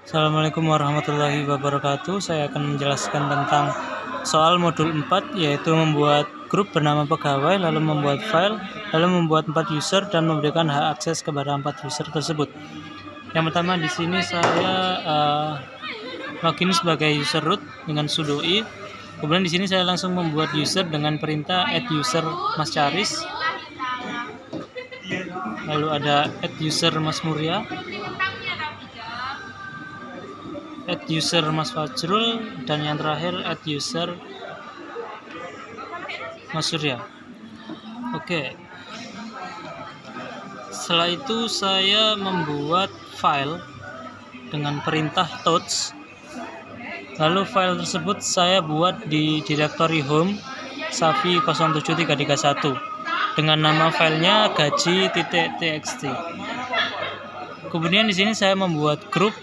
Assalamualaikum warahmatullahi wabarakatuh. Saya akan menjelaskan tentang soal modul 4, yaitu membuat grup bernama pegawai, lalu membuat file, lalu membuat 4 user dan memberikan hak akses kepada 4 user tersebut. Yang pertama di sini saya login sebagai user root dengan sudo i. Kemudian di sini saya langsung membuat user dengan perintah add user Mas Charis. Lalu ada add user Mas Muria, add user Mas Fajrul, dan yang terakhir add user Mas Surya. Oke. Setelah itu saya membuat file dengan perintah touch. Lalu file tersebut saya buat di directory home Safi 07331 dengan nama filenya gaji.txt. Kemudian di sini saya membuat grup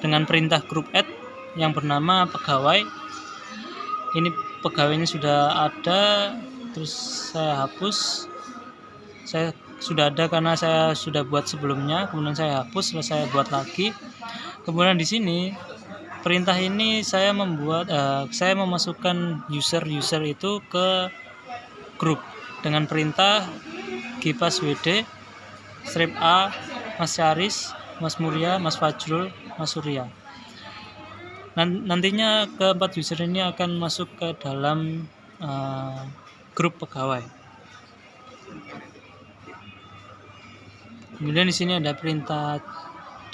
dengan perintah group add yang bernama pegawai. Ini pegawainya sudah ada, terus saya hapus. Saya sudah ada karena saya sudah buat sebelumnya, kemudian saya hapus, lalu saya buat lagi. Kemudian di sini perintah ini saya memasukkan user itu ke grup dengan perintah gpaswd strip a Mas Charis, Mas Muria, Mas Fajrul, Mas Surya. Nantinya keempat user ini akan masuk ke dalam grup pegawai. Kemudian di sini ada perintah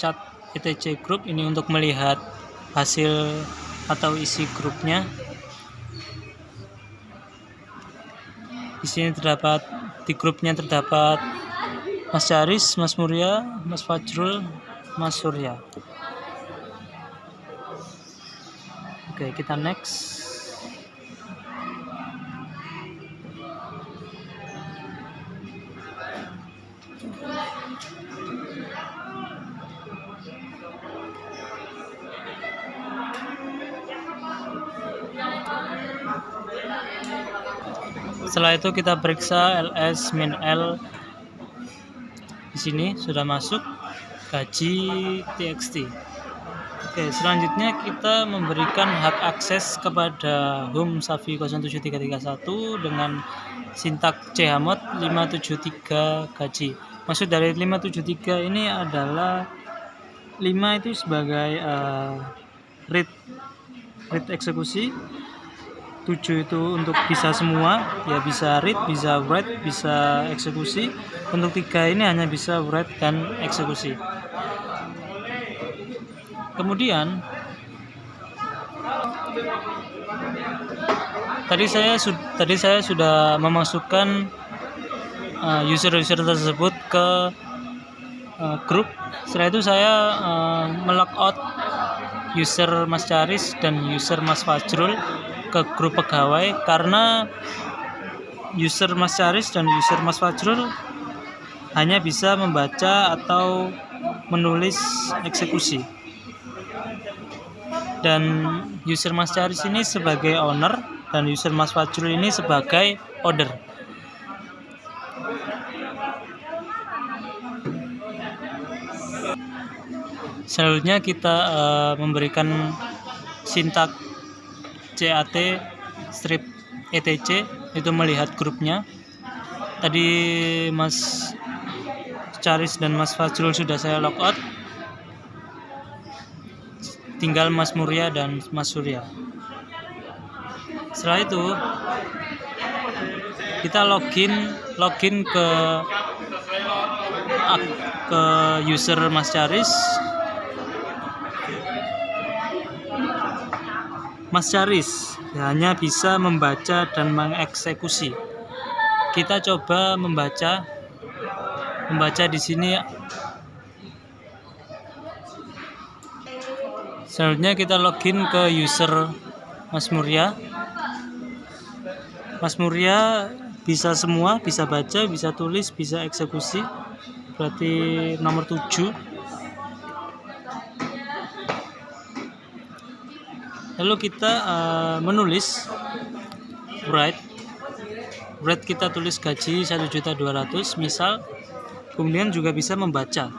chat etc group, ini untuk melihat hasil atau isi grupnya. Di sini di grupnya terdapat Mas Charis, Mas Muria, Mas Fajrul, Mas Surya. Oke, kita next. Setelah itu kita periksa ls-l. Di sini sudah masuk gaji.txt. Oke, selanjutnya kita memberikan hak akses kepada home Safi 07331 dengan sintak chmod 573 gaji. Maksud dari 573 ini adalah 5 itu sebagai read eksekusi, 7 itu untuk bisa semua, ya bisa read, bisa write, bisa eksekusi. Untuk 3 ini hanya bisa write dan eksekusi. Kemudian tadi saya sudah memasukkan user tersebut ke grup. Setelah itu saya melogout user Mas Charis dan user Mas Fajrul ke grup pegawai, karena user Mas Charis dan user Mas Fajrul hanya bisa membaca atau menulis eksekusi, dan user Mas Charis ini sebagai owner dan user Mas Fajrul ini sebagai order. Selanjutnya kita memberikan sintak cat strip etc, itu melihat grupnya. Tadi Mas Charis dan Mas Fajrul sudah saya logout, tinggal Mas Muria dan Mas Surya. Setelah itu kita login ke user Mas Charis. Mas Charis hanya bisa membaca dan mengeksekusi. Kita coba membaca di sini. Selanjutnya kita login ke user Mas Muria. Mas Muria bisa semua, bisa baca, bisa tulis, bisa eksekusi. Berarti nomor 7. Lalu kita menulis write kita tulis gaji 1.200.000 misal. Kemudian juga bisa membaca.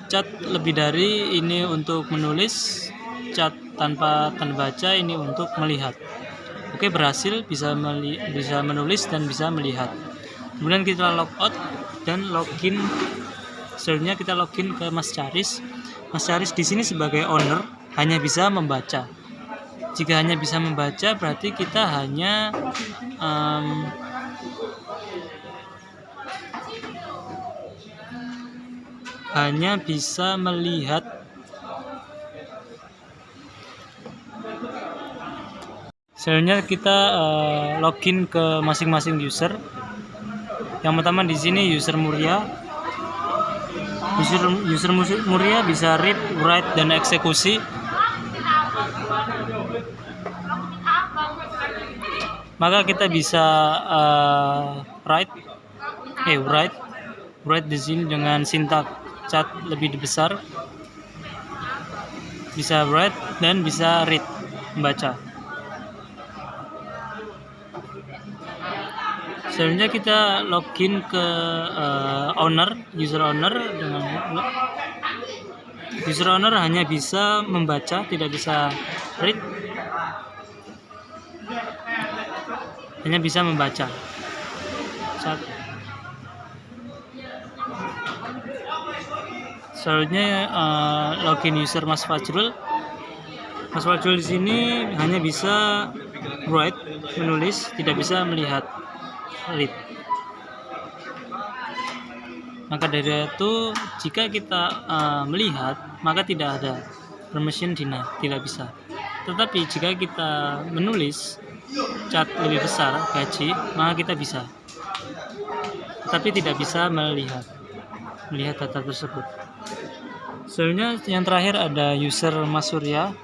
cat lebih dari ini untuk menulis, cat tanpa tanda baca ini untuk melihat. Oke, berhasil, bisa menulis dan bisa melihat. Kemudian kita logout dan login. Selanjutnya kita login ke Mas Charis. Mas Charis di sini sebagai owner hanya bisa membaca. Jika hanya bisa membaca, berarti kita hanya bisa melihat. Selanjutnya kita login ke masing-masing user. Yang pertama di sini user Muria. User Muria bisa read, write, dan eksekusi. Maka kita bisa write di sini dengan sintak cat lebih besar. Bisa write dan bisa read, membaca. Selanjutnya kita login ke user owner. Dengan user owner hanya bisa membaca, tidak bisa read, hanya bisa membaca. Selanjutnya login user Mas Fajrul. Mas Fajrul di sini hanya bisa write, menulis, tidak bisa melihat, read. Maka dari itu jika kita melihat, maka tidak ada permission denied, tidak bisa. Tetapi jika kita menulis cat lebih besar gaji, maka kita bisa, tetapi tidak bisa melihat data tersebut. Selanjutnya yang terakhir ada user Mas Surya.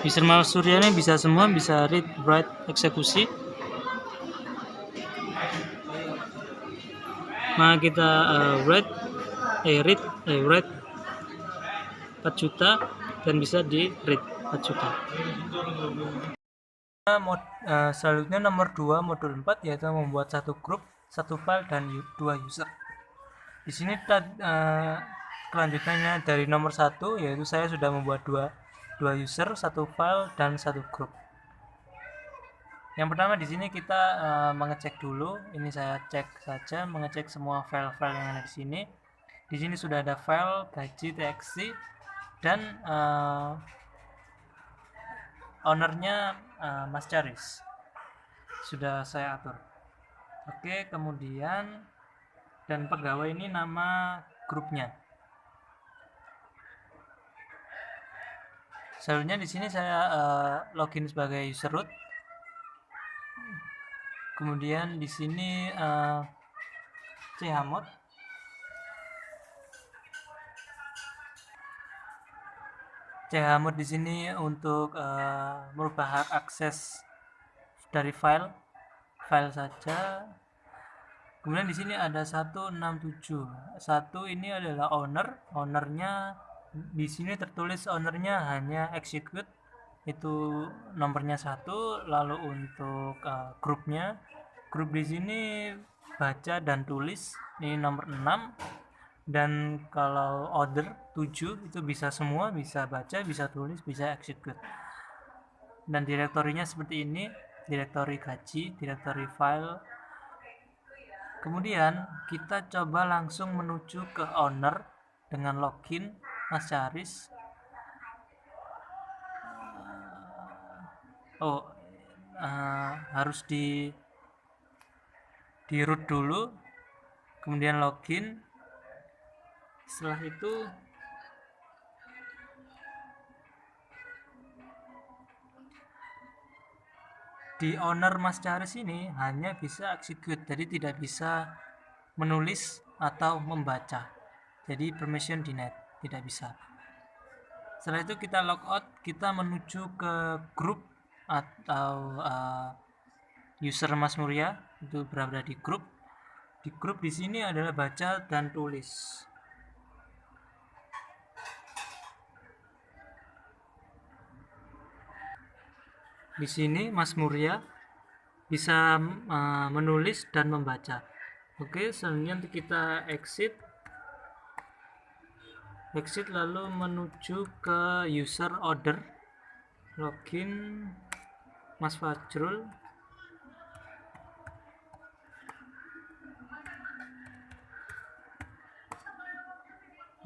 User Mas Surya ini bisa semua, bisa read, write, eksekusi. Maka kita read 4 juta dan bisa di read 4 juta. Selanjutnya nomor 2 modul 4 yaitu membuat satu grup, satu file, dan 2 user. Di sini kelanjutannya dari nomor 1 yaitu saya sudah membuat dua user, satu file, dan satu grup. Yang pertama di sini kita mengecek dulu. Ini saya cek saja, mengecek semua file-file yang ada di sini. Di sini sudah ada file gaji txt dan ownernya Mas Charis. Sudah saya atur. Oke, kemudian dan pegawai ini nama grupnya. Selanjutnya di sini saya login sebagai user root. Kemudian di sini chmod. Chmod di sini untuk merubah hak akses dari file saja. Kemudian di sini ada 167. Satu ini adalah ownernya. Di sini tertulis ownernya hanya execute, itu nomornya 1. Lalu untuk grup di sini baca dan tulis, ini nomor 6. Dan kalau order 7 itu bisa semua, bisa baca, bisa tulis, bisa execute. Dan direktorinya seperti ini, direktori gaji, direktori file. Kemudian kita coba langsung menuju ke owner dengan login Mas Charis. Harus di root dulu, kemudian login. Setelah itu di owner Mas Charis ini hanya bisa execute, jadi tidak bisa menulis atau membaca, jadi permission denied, tidak bisa. Setelah itu kita logout, kita menuju ke grup atau user Mas Muria, itu berada di grup. Di grup di sini adalah baca dan tulis. Di sini Mas Muria bisa menulis dan membaca. Oke, selanjutnya kita exit. exit lalu menuju ke user order, login Mas Fajrul.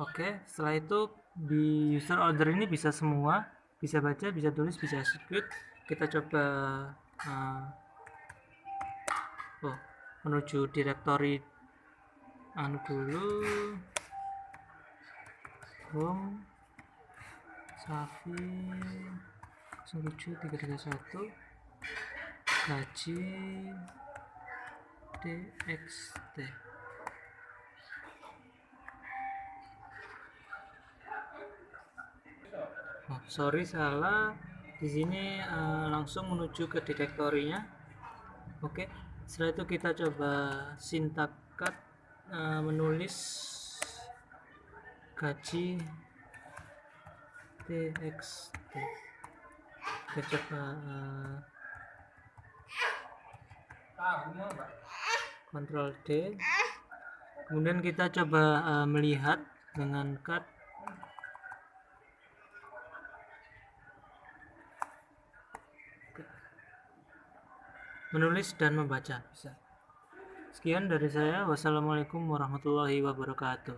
Oke, setelah itu di user order ini bisa semua, bisa baca, bisa tulis, bisa execute. Kita coba menuju directory dulu, home Safi 07331 gaji txt. Sorry salah, di sini langsung menuju ke direktorinya. Oke, setelah itu kita coba syntax cut, menulis gaji txt. Kita coba Ctrl D, kemudian kita coba melihat dengan cut. Menulis dan membaca bisa. Sekian dari saya. Wassalamualaikum warahmatullahi wabarakatuh.